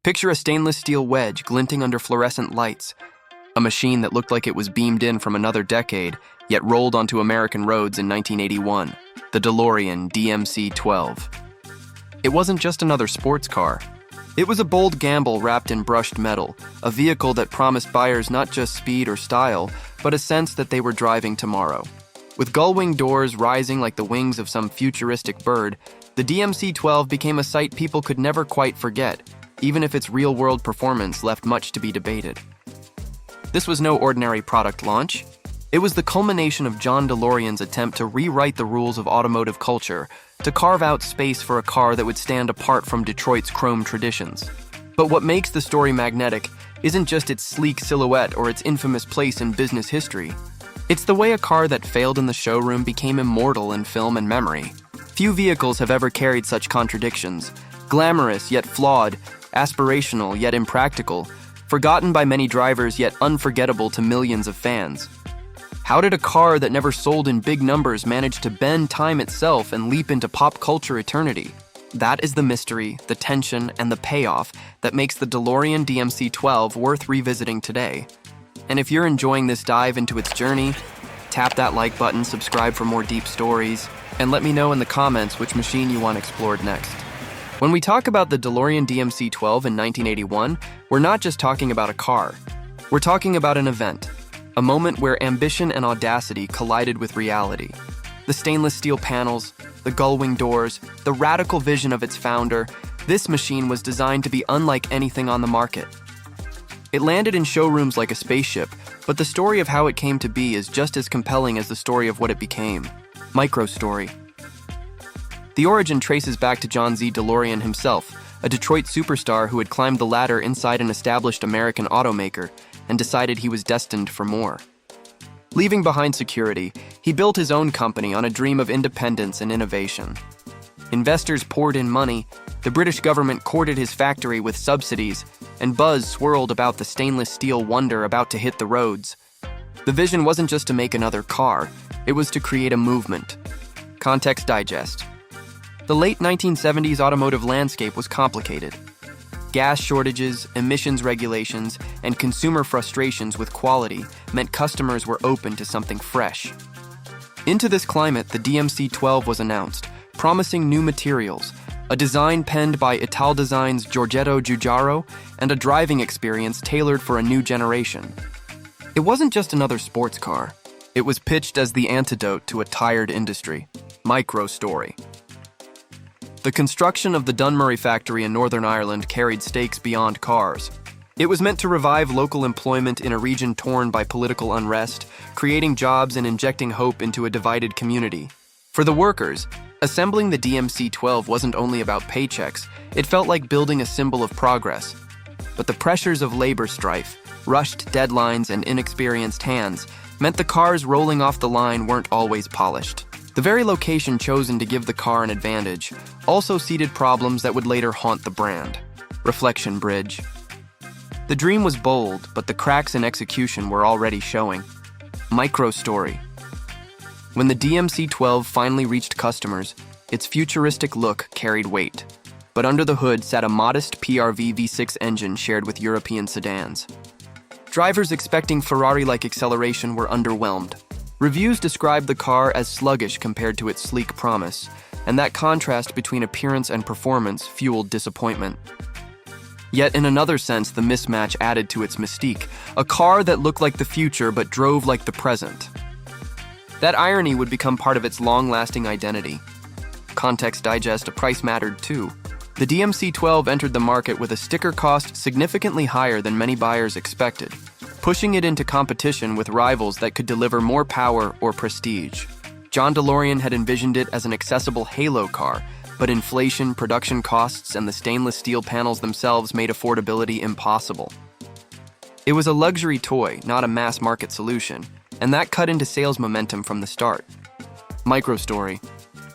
Picture a stainless steel wedge glinting under fluorescent lights, a machine that looked like it was beamed in from another decade, yet rolled onto American roads in 1981, the DeLorean DMC-12. It wasn't just another sports car. It was a bold gamble wrapped in brushed metal, a vehicle that promised buyers not just speed or style, but a sense that they were driving tomorrow. With gullwing doors rising like the wings of some futuristic bird, the DMC-12 became a sight people could never quite forget, even if its real-world performance left much to be debated. This was no ordinary product launch. It was the culmination of John DeLorean's attempt to rewrite the rules of automotive culture, to carve out space for a car that would stand apart from Detroit's chrome traditions. But what makes the story magnetic isn't just its sleek silhouette or its infamous place in business history. It's the way a car that failed in the showroom became immortal in film and memory. Few vehicles have ever carried such contradictions. Glamorous yet flawed, aspirational yet impractical, forgotten by many drivers yet unforgettable to millions of fans. How did a car that never sold in big numbers manage to bend time itself and leap into pop culture eternity? That is the mystery, the tension, and the payoff that makes the DeLorean DMC-12 worth revisiting today. And if you're enjoying this dive into its journey, tap that like button, subscribe for more deep stories, and let me know in the comments which machine you want explored next. When we talk about the DeLorean DMC-12 in 1981, we're not just talking about a car. We're talking about an event. A moment where ambition and audacity collided with reality. The stainless steel panels, the gullwing doors, the radical vision of its founder, this machine was designed to be unlike anything on the market. It landed in showrooms like a spaceship, but the story of how it came to be is just as compelling as the story of what it became. Micro-story. The origin traces back to John Z. DeLorean himself, a Detroit superstar who had climbed the ladder inside an established American automaker and decided he was destined for more. Leaving behind security, he built his own company on a dream of independence and innovation. Investors poured in money, the British government courted his factory with subsidies, and buzz swirled about the stainless steel wonder about to hit the roads. The vision wasn't just to make another car, it was to create a movement. Context Digest. The late 1970s automotive landscape was complicated. Gas shortages, emissions regulations, and consumer frustrations with quality meant customers were open to something fresh. Into this climate, the DMC-12 was announced, promising new materials, a design penned by Italdesign's Giorgetto Giugiaro, and a driving experience tailored for a new generation. It wasn't just another sports car. It was pitched as the antidote to a tired industry. Micro-story. The construction of the Dunmurry factory in Northern Ireland carried stakes beyond cars. It was meant to revive local employment in a region torn by political unrest, creating jobs and injecting hope into a divided community. For the workers, assembling the DMC-12 wasn't only about paychecks, it felt like building a symbol of progress. But the pressures of labor strife, rushed deadlines, and inexperienced hands meant the cars rolling off the line weren't always polished. The very location chosen to give the car an advantage also seeded problems that would later haunt the brand. Reflection bridge. The dream was bold, but the cracks in execution were already showing. Micro-story. When the DMC-12 finally reached customers, its futuristic look carried weight. But under the hood sat a modest PRV V6 engine shared with European sedans. Drivers expecting Ferrari-like acceleration were underwhelmed. Reviews described the car as sluggish compared to its sleek promise, and that contrast between appearance and performance fueled disappointment. Yet in another sense, the mismatch added to its mystique, a car that looked like the future but drove like the present. That irony would become part of its long-lasting identity. Context Digest, a price mattered too. The DMC-12 entered the market with a sticker cost significantly higher than many buyers expected, pushing it into competition with rivals that could deliver more power or prestige. John DeLorean had envisioned it as an accessible halo car, but inflation, production costs, and the stainless steel panels themselves made affordability impossible. It was a luxury toy, not a mass-market solution, and that cut into sales momentum from the start. Micro-story.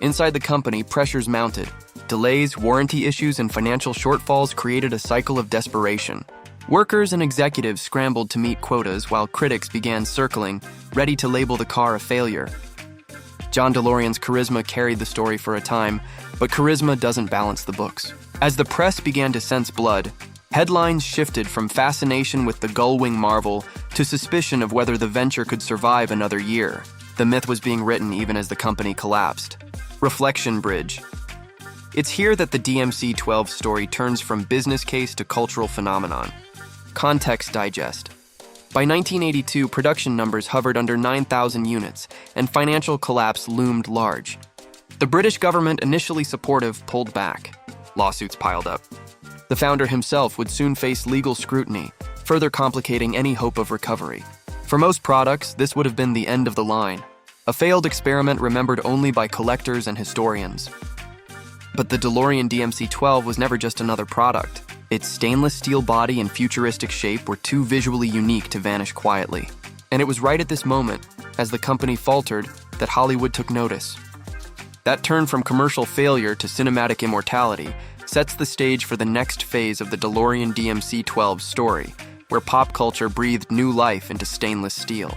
Inside the company, pressures mounted. Delays, warranty issues, and financial shortfalls created a cycle of desperation. Workers and executives scrambled to meet quotas while critics began circling, ready to label the car a failure. John DeLorean's charisma carried the story for a time, but charisma doesn't balance the books. As the press began to sense blood, Headlines shifted from fascination with the gullwing marvel to suspicion of whether the venture could survive another year. The myth was being written even as the company collapsed. Reflection bridge. It's here that the DMC-12 story turns from business case to cultural phenomenon. Context digest. By 1982, production numbers hovered under 9,000 units, and financial collapse loomed large. The British government, initially supportive, pulled back. Lawsuits piled up. The founder himself would soon face legal scrutiny, further complicating any hope of recovery. For most products, this would have been the end of the line, a failed experiment remembered only by collectors and historians. But the DeLorean DMC-12 was never just another product. Its stainless steel body and futuristic shape were too visually unique to vanish quietly. And it was right at this moment, as the company faltered, that Hollywood took notice. That turn from commercial failure to cinematic immortality sets the stage for the next phase of the DeLorean DMC-12 story, where pop culture breathed new life into stainless steel.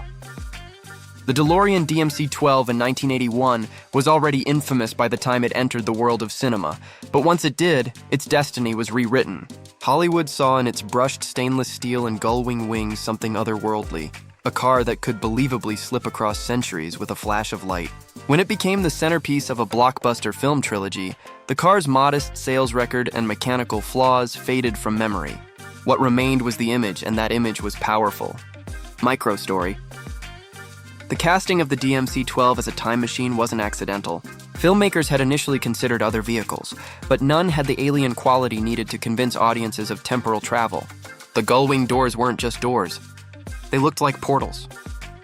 The DeLorean DMC-12 in 1981 was already infamous by the time it entered the world of cinema, but once it did, its destiny was rewritten. Hollywood saw in its brushed stainless steel and gullwing wings something otherworldly, a car that could believably slip across centuries with a flash of light. When it became the centerpiece of a blockbuster film trilogy, the car's modest sales record and mechanical flaws faded from memory. What remained was the image, and that image was powerful. Microstory. The casting of the DMC-12 as a time machine wasn't accidental. Filmmakers had initially considered other vehicles, but none had the alien quality needed to convince audiences of temporal travel. The gullwing doors weren't just doors. They looked like portals.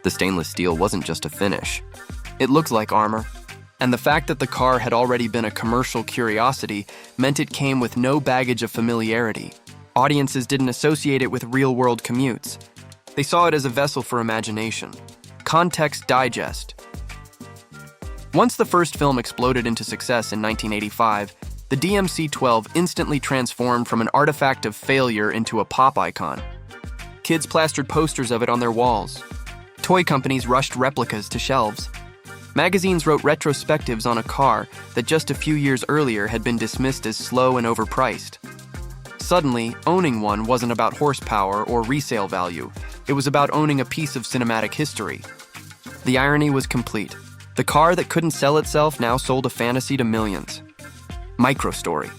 The stainless steel wasn't just a finish. It looked like armor. And the fact that the car had already been a commercial curiosity meant it came with no baggage of familiarity. Audiences didn't associate it with real-world commutes. They saw it as a vessel for imagination. Context digest. Once the first film exploded into success in 1985, the DMC-12 instantly transformed from an artifact of failure into a pop icon. Kids plastered posters of it on their walls. Toy companies rushed replicas to shelves. Magazines wrote retrospectives on a car that just a few years earlier had been dismissed as slow and overpriced. Suddenly, owning one wasn't about horsepower or resale value. It was about owning a piece of cinematic history. The irony was complete. The car that couldn't sell itself now sold a fantasy to millions. Microstory.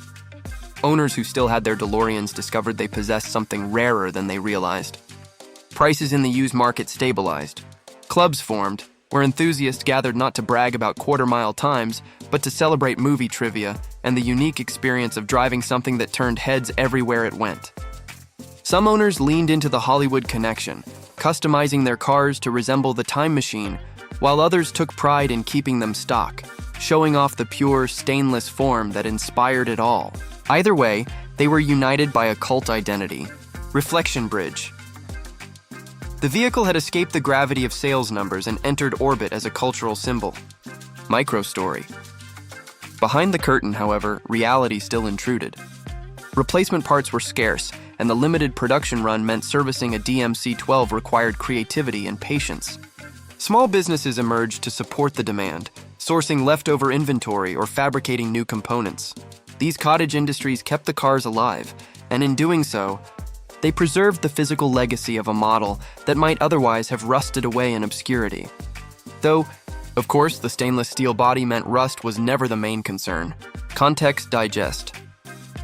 Owners who still had their DeLoreans discovered they possessed something rarer than they realized. Prices in the used market stabilized. Clubs formed, where enthusiasts gathered not to brag about quarter-mile times, but to celebrate movie trivia and the unique experience of driving something that turned heads everywhere it went. Some owners leaned into the Hollywood connection, customizing their cars to resemble the time machine, while others took pride in keeping them stock, showing off the pure, stainless form that inspired it all. Either way, they were united by a cult identity. Reflection bridge. The vehicle had escaped the gravity of sales numbers and entered orbit as a cultural symbol. Microstory. Behind the curtain, however, reality still intruded. Replacement parts were scarce, and the limited production run meant servicing a DMC-12 required creativity and patience. Small businesses emerged to support the demand, sourcing leftover inventory or fabricating new components. These cottage industries kept the cars alive, and in doing so, they preserved the physical legacy of a model that might otherwise have rusted away in obscurity. Though, of course, the stainless steel body meant rust was never the main concern. Context digest.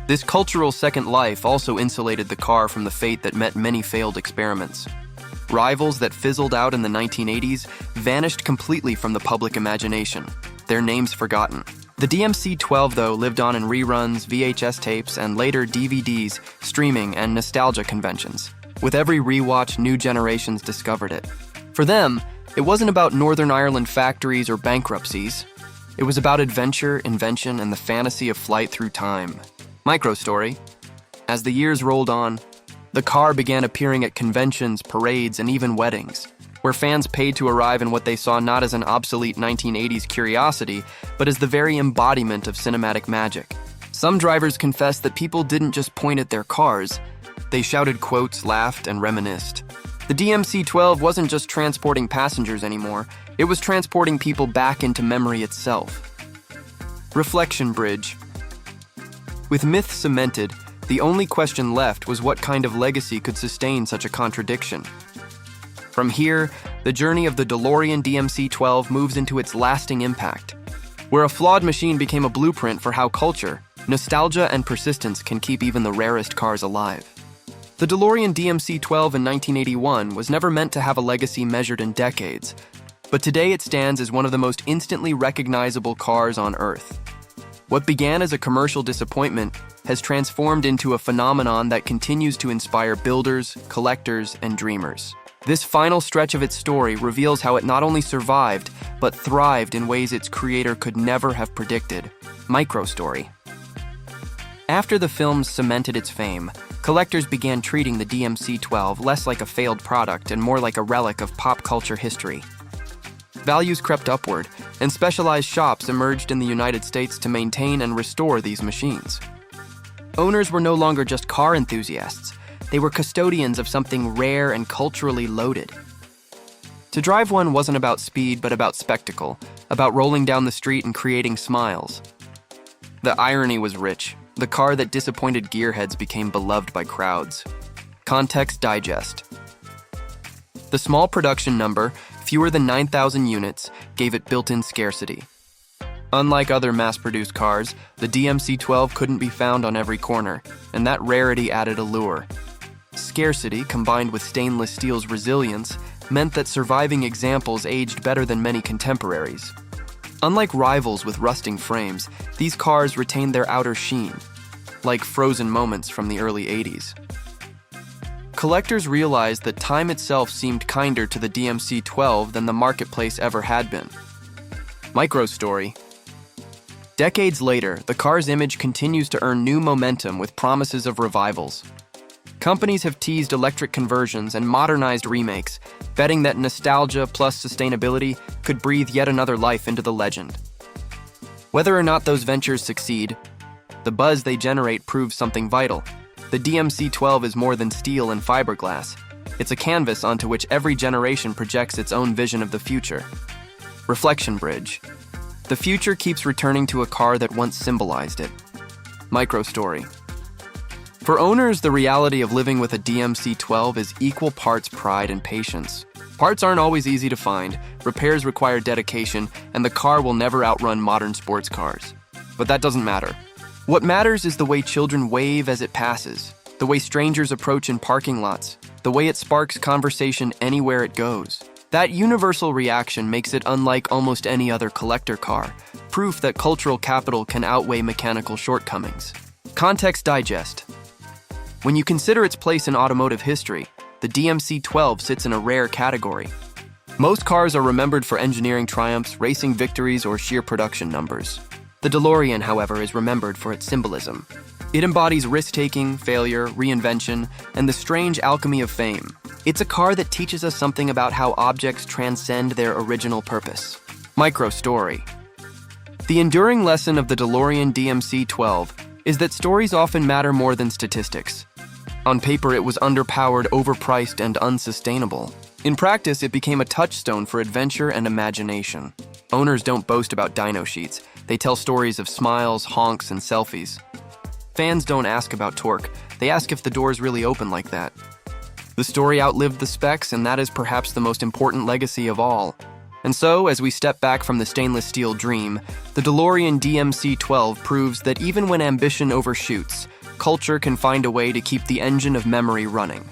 This cultural second life also insulated the car from the fate that met many failed experiments. Rivals that fizzled out in the 1980s vanished completely from the public imagination, their names forgotten. The DMC-12, though, lived on in reruns, VHS tapes, and later DVDs, streaming, and nostalgia conventions. With every rewatch, new generations discovered it. For them, it wasn't about Northern Ireland factories or bankruptcies. It was about adventure, invention, and the fantasy of flight through time. Microstory. As the years rolled on, the car began appearing at conventions, parades, and even weddings, where fans paid to arrive in what they saw not as an obsolete 1980s curiosity, but as the very embodiment of cinematic magic. Some drivers confessed that people didn't just point at their cars, they shouted quotes, laughed, and reminisced. The DMC-12 wasn't just transporting passengers anymore, it was transporting people back into memory itself. Reflection bridge. With myth cemented, The only question left was what kind of legacy could sustain such a contradiction. From here, the journey of the DeLorean DMC-12 moves into its lasting impact, where a flawed machine became a blueprint for how culture, nostalgia, and persistence can keep even the rarest cars alive. The DeLorean DMC-12 in 1981 was never meant to have a legacy measured in decades, but today it stands as one of the most instantly recognizable cars on Earth. What began as a commercial disappointment has transformed into a phenomenon that continues to inspire builders, collectors, and dreamers. This final stretch of its story reveals how it not only survived, but thrived in ways its creator could never have predicted. Microstory. After the film cemented its fame, collectors began treating the DMC-12 less like a failed product and more like a relic of pop culture history. Values crept upward, and specialized shops emerged in the United States to maintain and restore these machines. Owners were no longer just car enthusiasts. They were custodians of something rare and culturally loaded. To drive one wasn't about speed, but about spectacle, about rolling down the street and creating smiles. The irony was rich. The car that disappointed gearheads became beloved by crowds. Context Digest. The small production number, fewer than 9,000 units, gave it built-in scarcity. Unlike other mass-produced cars, the DMC-12 couldn't be found on every corner, and that rarity added allure. Scarcity, combined with stainless steel's resilience, meant that surviving examples aged better than many contemporaries. Unlike rivals with rusting frames, these cars retained their outer sheen, like frozen moments from the early 80s. Collectors realized that time itself seemed kinder to the DMC-12 than the marketplace ever had been. Microstory. Decades later, the car's image continues to earn new momentum with promises of revivals. Companies have teased electric conversions and modernized remakes, betting that nostalgia plus sustainability could breathe yet another life into the legend. Whether or not those ventures succeed, the buzz they generate proves something vital. The DMC-12 is more than steel and fiberglass. It's a canvas onto which every generation projects its own vision of the future. Reflection Bridge. The future keeps returning to a car that once symbolized it. Microstory. For owners, the reality of living with a DMC-12 is equal parts pride and patience. Parts aren't always easy to find, repairs require dedication, and the car will never outrun modern sports cars. But that doesn't matter. What matters is the way children wave as it passes, the way strangers approach in parking lots, the way it sparks conversation anywhere it goes. That universal reaction makes it unlike almost any other collector car, proof that cultural capital can outweigh mechanical shortcomings. Context Digest. When you consider its place in automotive history, the DMC-12 sits in a rare category. Most cars are remembered for engineering triumphs, racing victories, or sheer production numbers. The DeLorean, however, is remembered for its symbolism. It embodies risk-taking, failure, reinvention, and the strange alchemy of fame. It's a car that teaches us something about how objects transcend their original purpose. Microstory. The enduring lesson of the DeLorean DMC-12 is that stories often matter more than statistics. On paper, it was underpowered, overpriced, and unsustainable. In practice, it became a touchstone for adventure and imagination. Owners don't boast about dyno sheets. They tell stories of smiles, honks, and selfies. Fans don't ask about torque. They ask if the doors really open like that. The story outlived the specs, and that is perhaps the most important legacy of all. And so, as we step back from the stainless steel dream, the DeLorean DMC-12 proves that even when ambition overshoots, culture can find a way to keep the engine of memory running.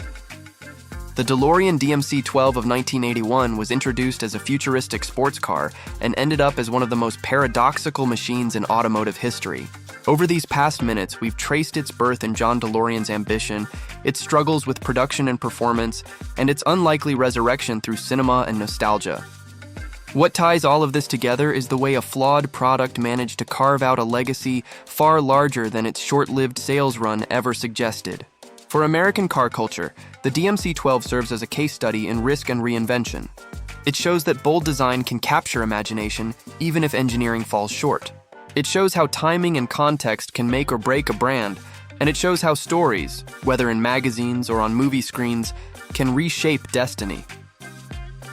The DeLorean DMC-12 of 1981 was introduced as a futuristic sports car and ended up as one of the most paradoxical machines in automotive history. Over these past minutes, we've traced its birth in John DeLorean's ambition, its struggles with production and performance, and its unlikely resurrection through cinema and nostalgia. What ties all of this together is the way a flawed product managed to carve out a legacy far larger than its short-lived sales run ever suggested. For American car culture, the DMC-12 serves as a case study in risk and reinvention. It shows that bold design can capture imagination, even if engineering falls short. It shows how timing and context can make or break a brand, and it shows how stories, whether in magazines or on movie screens, can reshape destiny.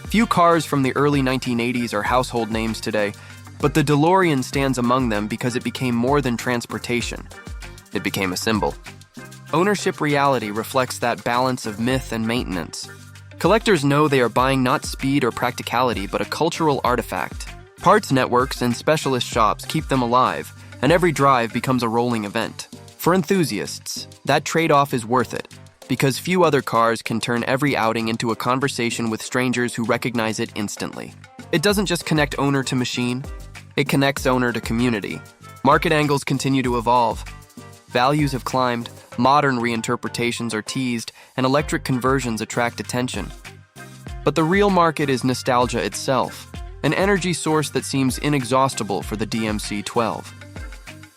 Few cars from the early 1980s are household names today, but the DeLorean stands among them because it became more than transportation. It became a symbol. Ownership reality reflects that balance of myth and maintenance. Collectors know they are buying not speed or practicality, but a cultural artifact. Parts networks and specialist shops keep them alive, and every drive becomes a rolling event. For enthusiasts, that trade-off is worth it, because few other cars can turn every outing into a conversation with strangers who recognize it instantly. It doesn't just connect owner to machine, it connects owner to community. Market angles continue to evolve. Values have climbed, modern reinterpretations are teased, and electric conversions attract attention. But the real market is nostalgia itself, an energy source that seems inexhaustible for the DMC-12.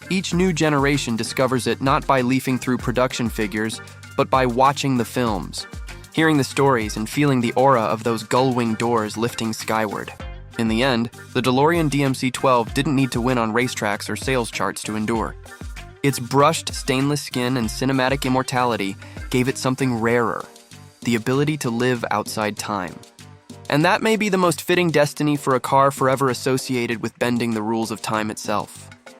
Each new generation discovers it not by leafing through production figures, but by watching the films, hearing the stories and feeling the aura of those gullwing doors lifting skyward. In the end, the DeLorean DMC-12 didn't need to win on racetracks or sales charts to endure. Its brushed stainless skin and cinematic immortality gave it something rarer, the ability to live outside time. And that may be the most fitting destiny for a car forever associated with bending the rules of time itself.